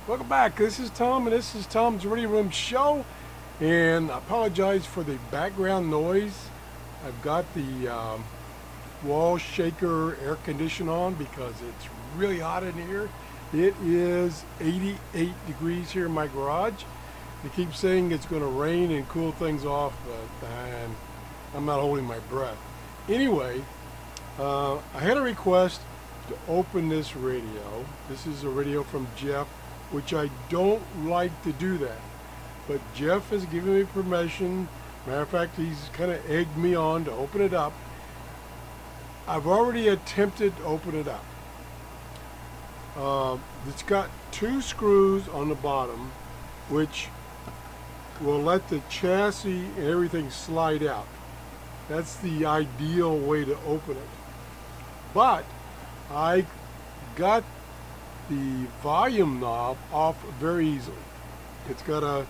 Welcome back. This is Tom, and this is Tom's Radio Room Show. And I apologize for the background noise. I've got the wall shaker air conditioner on because it's really hot in here. It is 88 degrees here in my garage. They keep saying it's going to rain and cool things off, but I'm not holding my breath. Anyway, I had a request to open this radio. This is a radio from Jeff, which I don't like to do that. But Jeff has given me permission. Matter of fact, he's kind of egged me on to open it up. I've already attempted to open it up. It's got two screws on the bottom, which will let the chassis and everything slide out. That's the ideal way to open it. But I got the volume knob off very easily. It's got a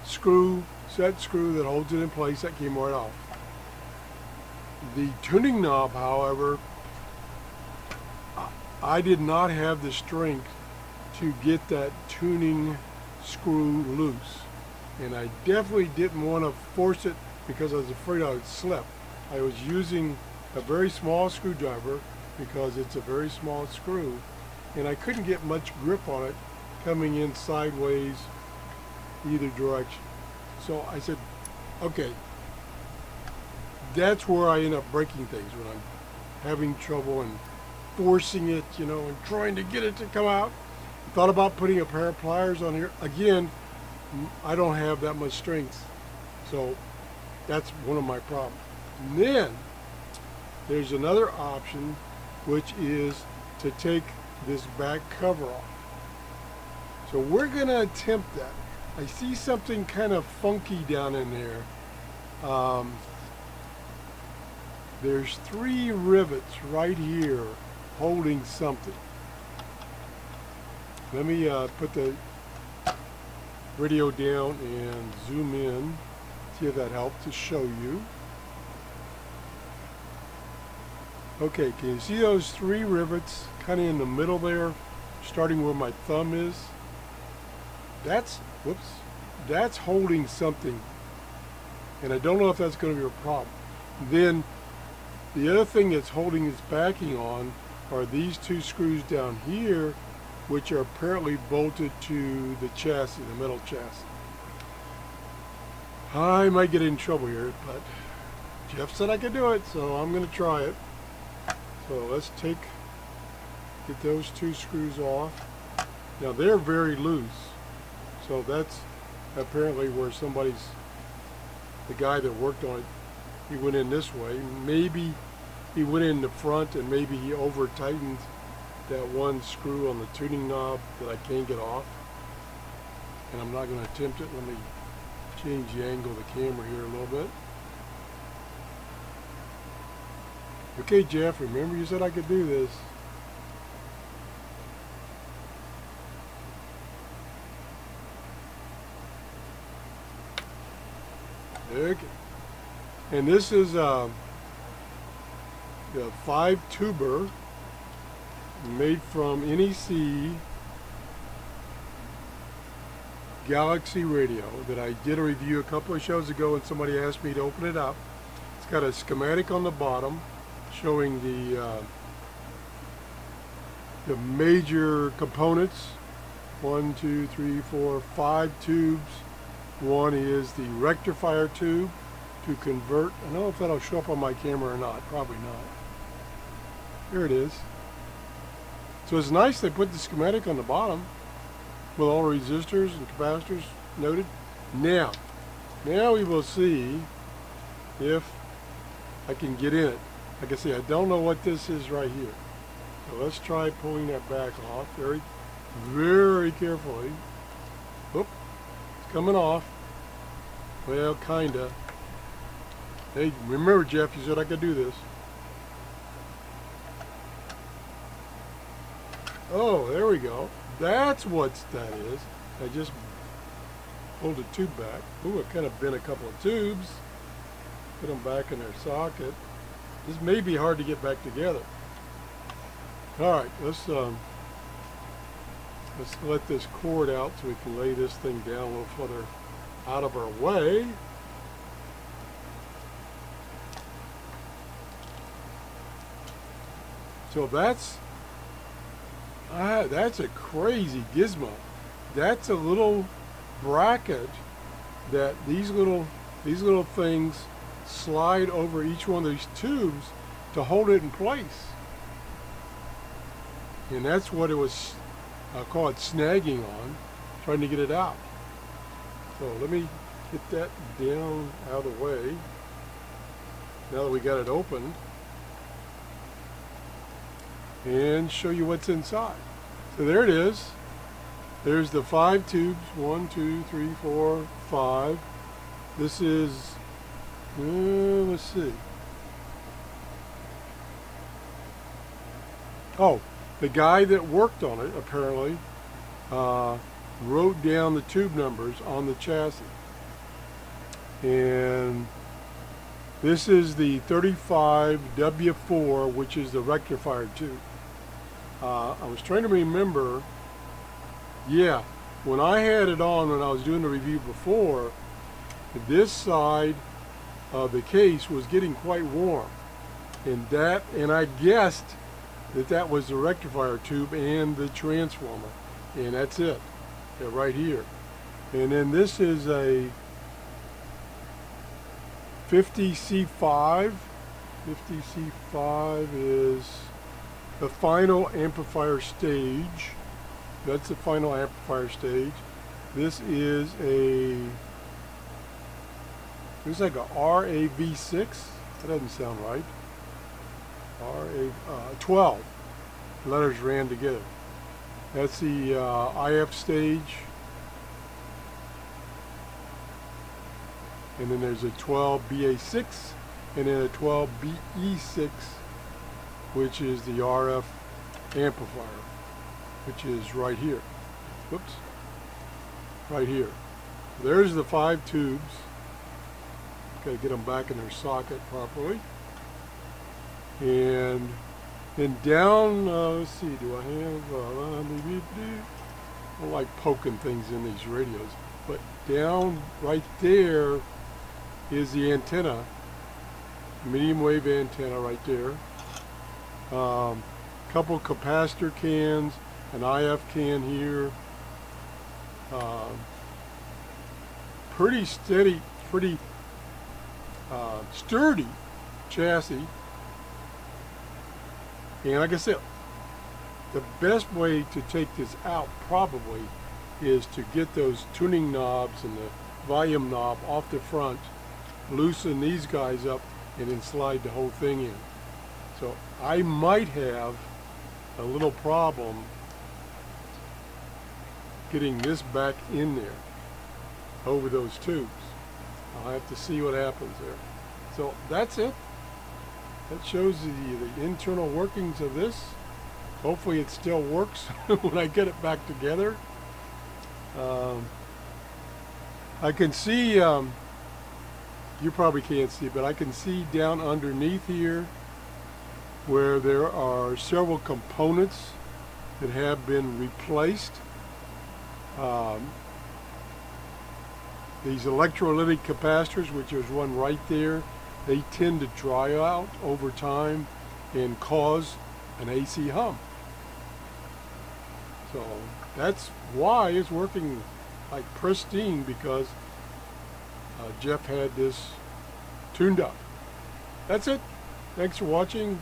set screw that holds it in place. That came right off. The tuning knob, however, I did not have the strength to get that tuning screw loose, and I definitely didn't want to force it because I was afraid I would slip. I was using a very small screwdriver because it's a very small screw, and I couldn't get much grip on it coming in sideways either direction. So I said, okay, that's where I end up breaking things, when I'm having trouble and forcing it, and trying to get it to come out. Thought about putting a pair of pliers on here. Again, I don't have that much strength, so that's one of my problems. And then there's another option, which is to take this back cover off. So we're going to attempt that. I see something kind of funky down in there. There's 3 rivets right here holding something. Let me put the radio down and zoom in, see if that helps to show you. Okay, can you see those 3 rivets kind of in the middle there, starting where my thumb is? That's holding something, and I don't know if that's going to be a problem. Then the other thing that's holding its backing on are these 2 screws down here, which are apparently bolted to the chassis, the metal chassis. I might get in trouble here, but Jeff said I could do it, so I'm going to try it. So let's get those 2 screws off. Now they're very loose, so that's apparently where the guy that worked on it, he went in this way. Maybe he went in the front, and maybe he over tightened that one screw on the tuning knob that I can't get off. And I'm not going to attempt it. Let me change the angle of the camera here a little bit. Okay, Jeff, remember you said I could do this. Okay. And this is a 5-tuber made from NEC Galaxy radio that I did a review a couple of shows ago, and somebody asked me to open it up. It's got a schematic on the bottom showing the major components. 1, 2, 3, 4, 5 tubes. One is the rectifier tube to convert. I don't know if that'll show up on my camera or not. Probably not. Here it is. So it's nice they put the schematic on the bottom with all the resistors and capacitors noted. Now we will see if I can get in it. Like I say, I don't know what this is right here. So let's try pulling that back off very, very carefully. Oop. Coming off. Well, kinda. Hey, remember, Jeff, you said I could do this. Oh, there we go. That's what that is. I just pulled the tube back. Ooh, I kind of bent a couple of tubes. Put them back in their socket. This may be hard to get back together. All right, let's Let's let this cord out so we can lay this thing down a little further out of our way. So that's a crazy gizmo. That's a little bracket that these little things slide over each one of these tubes to hold it in place. And that's what it was, I'll call it snagging on, trying to get it out. So let me get that down out of the way. Now that we got it opened, and show you what's inside. So there it is. There's the 5 tubes. 1, 2, 3, 4, 5. This is, let's see. Oh, the guy that worked on it apparently wrote down the tube numbers on the chassis. And this is the 35W4, which is the rectifier tube. I was trying to remember, yeah, when I had it on when I was doing the review before, this side of the case was getting quite warm. And I guessed that was the rectifier tube and the transformer. And that's it, yeah, right here. And then this is a 50C5. 50C5 is the final amplifier stage. That's the final amplifier stage. This is looks like a RAV6. That doesn't sound right. 12 letters ran together. That's the IF stage. And then there's a 12BA6 and then a 12BE6, which is the RF amplifier, which is right here. Whoops. Right here. There's the 5 tubes. Got to get them back in their socket properly. And then down, let's see, do I have, I don't like poking things in these radios, but down right there is the antenna, medium wave antenna right there. Couple capacitor cans, an IF can here. Pretty steady, pretty sturdy chassis. And like I said, the best way to take this out probably is to get those tuning knobs and the volume knob off the front, loosen these guys up, and then slide the whole thing in. So I might have a little problem getting this back in there over those tubes. I'll have to see what happens there. So that's it. That shows the internal workings of this. Hopefully it still works when I get it back together. I can see, you probably can't see, but I can see down underneath here where there are several components that have been replaced. These electrolytic capacitors, which is one right there, they tend to dry out over time and cause an AC hum. So that's why it's working like pristine, because Jeff had this tuned up. That's it. Thanks for watching.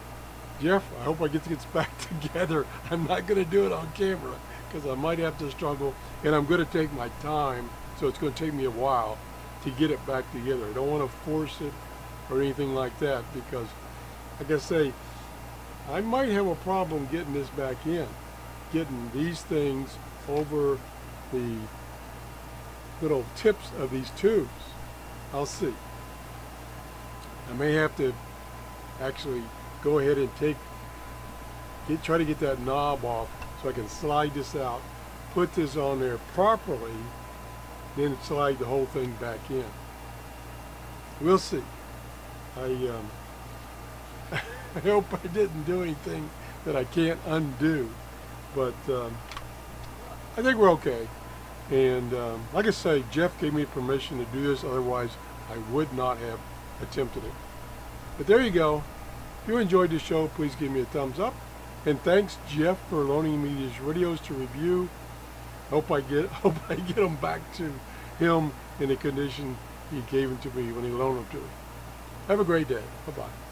Jeff, I hope I get this back together. I'm not going to do it on camera because I might have to struggle, and I'm going to take my time, so it's going to take me a while to get it back together. I don't want to force it or anything like that, because like I say, I might have a problem getting this back in, getting these things over the little tips of these tubes. I'll see. I may have to actually go ahead and try to get that knob off so I can slide this out, put this on there properly, then slide the whole thing back in. We'll see. I hope I didn't do anything that I can't undo, but I think we're okay. And like I say, Jeff gave me permission to do this, otherwise I would not have attempted it. But there you go. If you enjoyed the show, please give me a thumbs up. And thanks, Jeff, for loaning me these radios to review. Hope I get them back to him in the condition he gave them to me when he loaned them to me. Have a great day. Bye-bye.